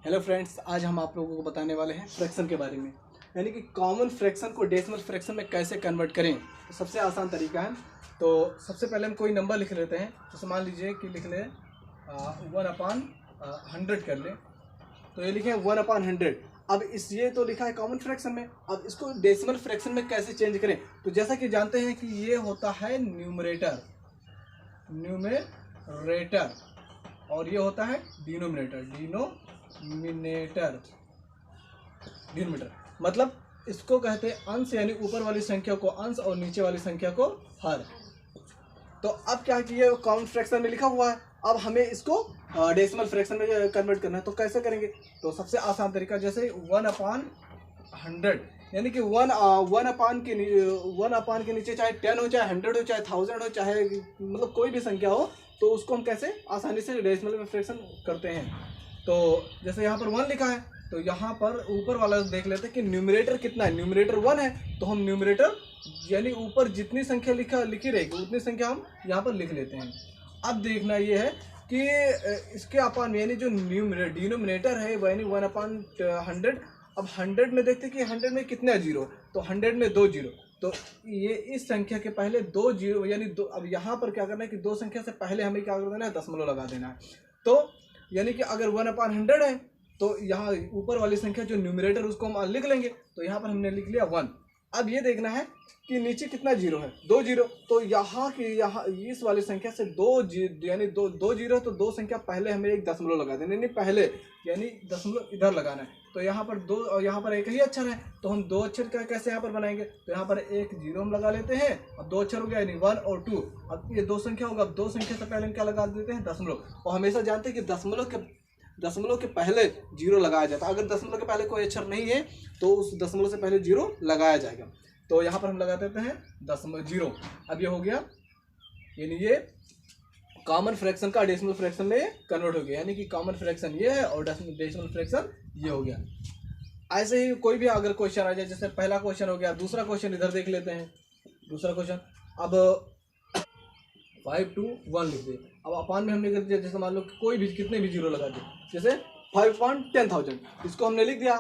Hello friends, आज हम आप लोगों को बताने वाले हैं फ्रैक्शन के बारे में, यानी कि कॉमन फ्रैक्शन को डेसिमल फ्रैक्शन में कैसे कन्वर्ट करें। तो सबसे आसान तरीका है। तो सबसे पहले हम कोई नंबर लिख लेते हैं। तो मान लीजिए कि लिख लें 1/100 कर लें। तो ये लिखें 1/100। अब इस ये तो लिखा है कॉमन फ्रैक्शन में, अब इसको डेसिमल फ्रैक्शन में कैसे चेंज करें। तो जैसा कि जानते हैं कि ये होता है न्यूमरेटर और ये होता है डिनोमिनेटर। मतलब इसको कहते हैं अंश, यानी ऊपर वाली संख्या को अंश और नीचे वाली संख्या को हर। तो अब क्या है कि ये कॉमन फ्रैक्शन में लिखा हुआ है, अब हमें इसको डेसिमल फ्रैक्शन में कन्वर्ट करना है। तो कैसे करेंगे? तो सबसे आसान तरीका, जैसे 1/100, यानी कि 1 के नीचे चाहे 10 हो, चाहे 100 हो, चाहे 1000 हो, चाहे मतलब कोई भी संख्या हो, तो उसको हम कैसे आसानी से डेसिमल में फ्रैक्शन करते हैं। तो जैसे यहाँ पर 1 लिखा है, तो यहाँ पर ऊपर वाला देख लेते हैं कि न्यूमरेटर कितना है। न्यूमरेटर 1 है, तो हम न्यूमरेटर यानी ऊपर जितनी संख्या लिखी रहेगी उतनी संख्या हम यहाँ पर लिख लेते हैं। अब देखना ये है कि इसके अपान यानी जो डिनोमिनेटर है वो यानी 1/100। अब 100 में देखते हैं कि 100 में कितने जीरो, तो 100 में 2 जीरो। तो ये इस संख्या के पहले 2 जीरो यानी 2। अब यहाँ पर क्या करना है कि 2 संख्या से पहले हमें क्या कर देना है, दशमलव लगा देना है। तो यानी कि अगर 1/100 है तो यहाँ ऊपर वाली संख्या जो न्यूमरेटर उसको हम लिख लेंगे। तो यहाँ पर हमने लिख लिया 1। अब ये देखना है कि नीचे कितना जीरो है, 2 जीरो। तो यहाँ इस वाली संख्या से 2 यानी 2 जीरो, तो 2 संख्या पहले हमें एक दशमलव लगा देना, यानी पहले यानी दशमलव इधर लगाना है। तो यहाँ पर 2 और यहाँ पर एक ही अक्षर है, तो हम 2 अक्षर का कैसे यहाँ पर बनाएंगे। तो यहाँ पर एक जीरो हम लगा लेते हैं, अब 2 अक्षर हो गया यानी 1 और 2। अब ये 2 संख्या होगा, अब 2 संख्या से पहले हम क्या लगा देते हैं, दशमलव। और हमेशा जानते हैं कि दशमलव के पहले जीरो लगाया जाता है। अगर दशमलव के पहले कोई अक्षर नहीं है तो उस दशमलव से पहले जीरो लगाया जाएगा। तो यहाँ पर हम लगा देते हैं जीरो। अब ये हो गया, यानी ये कॉमन फ्रैक्शन का डेसिमल फ्रैक्शन में कन्वर्ट हो गया, यानी कि कॉमन फ्रैक्शन ये है और डेसिमल फ्रैक्शन ये हो गया। ऐसे ही कोई भी अगर क्वेश्चन आ जाए, जैसे पहला क्वेश्चन हो गया, दूसरा क्वेश्चन इधर देख लेते हैं। दूसरा क्वेश्चन, अब 5 to 1 लिख दे। अब अपान में हमने कर दिया, जैसे मान लो कोई भी कितने भी जीरो लगा दे, जैसे 5/10,000 इसको हमने लिख दिया।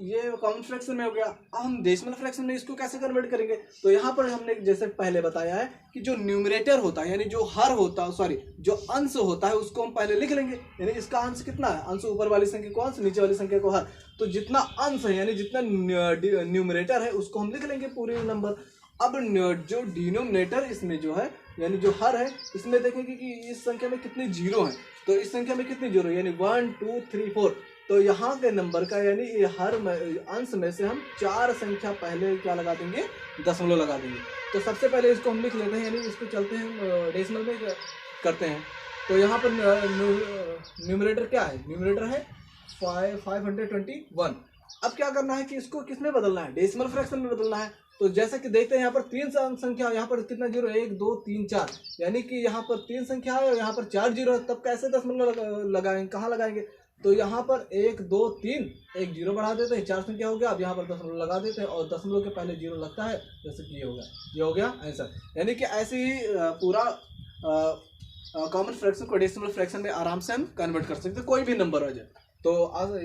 ये कॉमन फ्रैक्शन में हो गया। अब हम डेसिमल फ्रैक्शन में इसको कैसे कन्वर्ट करेंगे। तो यहाँ पर हमने जैसे पहले बताया है कि जो न्यूमरेटर होता है यानी जो हर होता है, सॉरी जो अंश होता है, उसको हम पहले लिख लेंगे। यानी इसका अंश कितना है, अंश ऊपर वाली संख्या को अंश, नीचे वाली संख्या को हर। तो जितना अंश है यानी जितना न्यूमरेटर है उसको हम लिख लेंगे पूरे नंबर। अब जो डिनोमिनेटर इसमें जो है यानी जो हर है, इसमें देखेंगे कि इस संख्या में कितने जीरो हैं। तो इस संख्या में कितने जीरो यानी 1 2 3 4। तो यहाँ के नंबर का यानी हर अंश में से हम 4 संख्या पहले क्या लगा देंगे, दशमलव लगा देंगे। तो सबसे पहले इसको हम लिख लेते हैं, यानी इसको चलते हैं डेसिमल में करते हैं। तो यहाँ पर न्यूमरेटर क्या है, न्यूमरेटर है 521। अब क्या करना है कि इसको किस में बदलना है, डेसिमल फ्रैक्शन में बदलना है। तो जैसा कि देखते हैं यहाँ पर 3 संख्या, यहाँ पर कितना जीरो, 1 2 3 4, यानी कि यहाँ पर 3 संख्या है और यहाँ पर 4 जीरो है। तब कैसे दशमलव लगाएंगे, कहाँ लगाएंगे। तो यहाँ पर 1 2 3 एक जीरो बढ़ा देते हैं, 4 संख्या हो गया। अब यहाँ पर दशमलव लगा देते हैं और दशमलव के पहले जीरो लगता है, जैसे कि ये हो गया आंसर। यानी कि ऐसे ही पूरा कॉमन फ्रैक्शन को डेसिमल फ्रैक्शन में आराम से हम कन्वर्ट कर सकते हैं, कोई भी नंबर आ जाए। तो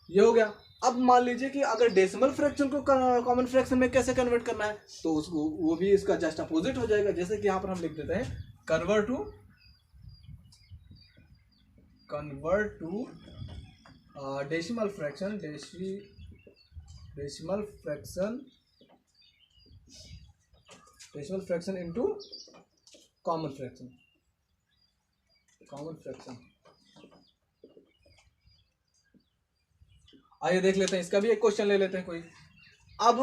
ये हो गया। अब मान लीजिए कि अगर डेसिमल फ्रैक्शन को कॉमन फ्रैक्शन में कैसे कन्वर्ट करना है, तो उसको वो भी इसका जस्ट अपोजिट हो जाएगा। जैसे कि यहाँ पर हम लिख देते हैं convert to decimal fraction into common fraction. आइए देख लेते हैं, इसका भी एक क्वेश्चन ले लेते हैं कोई। अब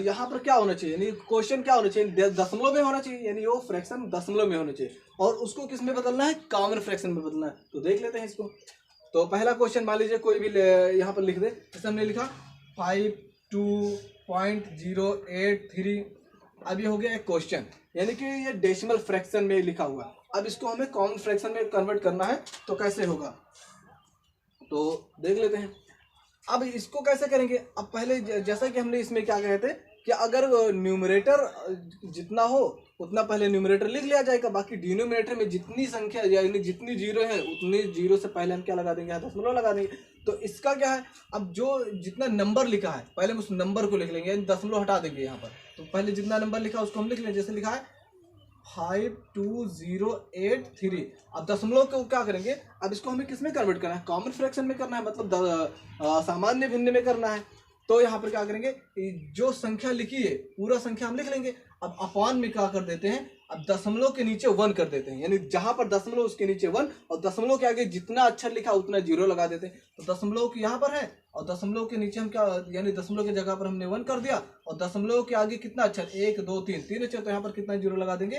यहाँ पर क्या होना चाहिए, यानी क्वेश्चन क्या होना चाहिए, दशमलव में होना चाहिए, यानी वो फ्रैक्शन दशमलव में होना चाहिए। और उसको किस में बदलना है, कॉमन फ्रैक्शन में बदलना है। तो देख लेते हैं इसको। तो पहला क्वेश्चन मान लीजिए कोई भी यहाँ पर लिख दे। जैसे हमने लिखा 52.083। अब ये हो गया एक क्वेश्चन, यानी कि ये डेसिमल फ्रैक्शन में लिखा हुआ। अब इसको हमें कॉमन फ्रैक्शन में कन्वर्ट करना है, तो कैसे होगा, तो देख लेते हैं। अब इसको कैसे करेंगे। अब पहले जैसा कि हमने इसमें क्या कहे थे कि अगर न्यूमरेटर जितना हो उतना पहले न्यूमरेटर लिख लिया जाएगा, बाकी डिनोमिनेटर में जितनी संख्या यानी जितनी जीरो है उतनी जीरो से पहले हम क्या लगा देंगे, दशमलव लगा देंगे। तो इसका क्या है, अब जो जितना नंबर लिखा है पहले हम उस नंबर को लिख लेंगे, यानी दशमलव हटा देंगे यहाँ पर। तो पहले जितना नंबर लिखा है उसको हम लिख लेंगे, जैसे लिखा है 52083। अब दशमलव को क्या करेंगे, अब इसको हमें किस में कन्वर्ट करना है, कॉमन फ्रैक्शन में करना है, मतलब सामान्य भिन्न में करना है। तो यहाँ पर क्या करेंगे, जो संख्या लिखी है पूरा संख्या हम लिख लेंगे। अब अपॉन में क्या कर देते हैं, अब दशमलव के नीचे 1 कर देते हैं, यानी जहां पर दशमलव उसके नीचे 1, और दशमलव के आगे जितना अक्षर लिखा उतना जीरो लगा देते हैं। तो दशमलव की यहाँ पर है और दशमलव के नीचे हम क्या, यानी दशमलव की जगह पर हमने 1 कर दिया, और दशमलव के आगे कितना अक्षर, 1 2 3 3 अक्षर, तो यहाँ पर कितना जीरो लगा देंगे,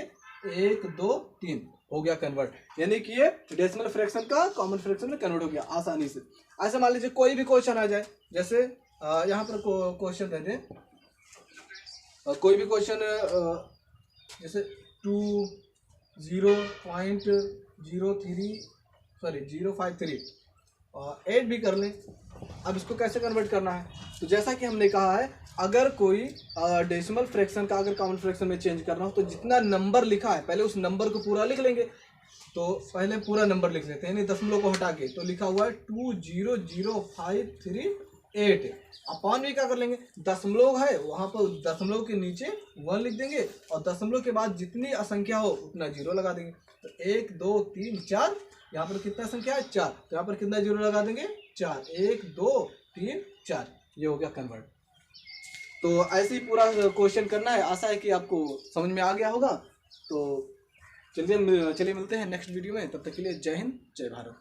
1 2 3, हो गया कन्वर्ट। यानी कि ये डेसिमल फ्रैक्शन का कॉमन फ्रैक्शन में कन्वर्ट हो गया आसानी से। ऐसे मान लीजिए कोई भी क्वेश्चन आ जाए, जैसे यहाँ पर क्वेश्चन दे दें, कोई भी क्वेश्चन जैसे 0.053 और 8 भी कर लें। अब इसको कैसे कन्वर्ट करना है, तो जैसा कि हमने कहा है, अगर कोई डेसिमल फ्रैक्शन का अगर कॉमन फ्रैक्शन में चेंज करना हो तो जितना नंबर लिखा है पहले उस नंबर को पूरा लिख लेंगे। तो पहले पूरा नंबर लिख लेते हैं, यानी दशमलव को हटा के, तो लिखा हुआ है 2000538। अपॉन भी क्या कर लेंगे, दशमलव है वहाँ पर दशमलव के नीचे 1 लिख देंगे, और दशमलव के बाद जितनी असंख्या हो उतना जीरो लगा देंगे। तो 1 2 3 4, यहाँ पर कितना संख्या है 4, तो यहाँ पर कितना जीरो लगा देंगे 4, 1 2 3 4, ये हो गया कन्वर्ट। तो ऐसे ही पूरा क्वेश्चन करना है। आशा है कि आपको समझ में आ गया होगा। तो चलिए मिलते हैं नेक्स्ट वीडियो में, तब तक के लिए जय हिंद जय भारत।